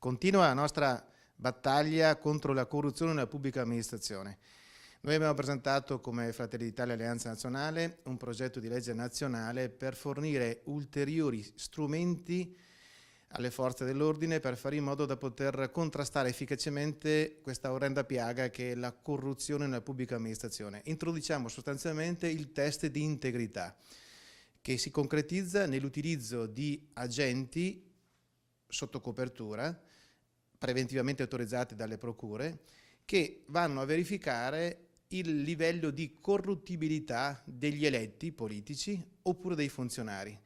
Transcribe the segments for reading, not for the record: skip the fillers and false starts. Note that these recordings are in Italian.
Continua la nostra battaglia contro la corruzione nella pubblica amministrazione. Noi abbiamo presentato come Fratelli d'Italia Alleanza Nazionale un progetto di legge nazionale per fornire ulteriori strumenti alle forze dell'ordine per fare in modo da poter contrastare efficacemente questa orrenda piaga che è la corruzione nella pubblica amministrazione. Introduciamo sostanzialmente il test di integrità che si concretizza nell'utilizzo di agenti sotto copertura preventivamente autorizzati dalle procure che vanno a verificare il livello di corruttibilità degli eletti politici oppure dei funzionari.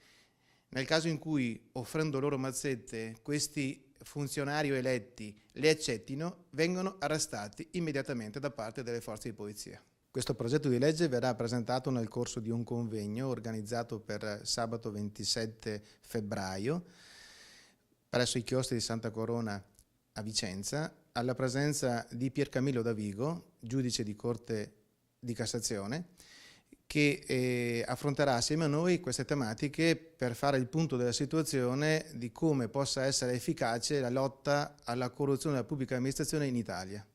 Nel caso in cui, offrendo loro mazzette, questi funzionari o eletti le accettino, vengono arrestati immediatamente da parte delle forze di polizia. Questo progetto di legge verrà presentato nel corso di un convegno organizzato per sabato 27 febbraio presso i chiostri di Santa Corona a Vicenza, alla presenza di Piercamillo Davigo, giudice di Corte di Cassazione, che affronterà assieme a noi queste tematiche per fare il punto della situazione di come possa essere efficace la lotta alla corruzione della pubblica amministrazione in Italia.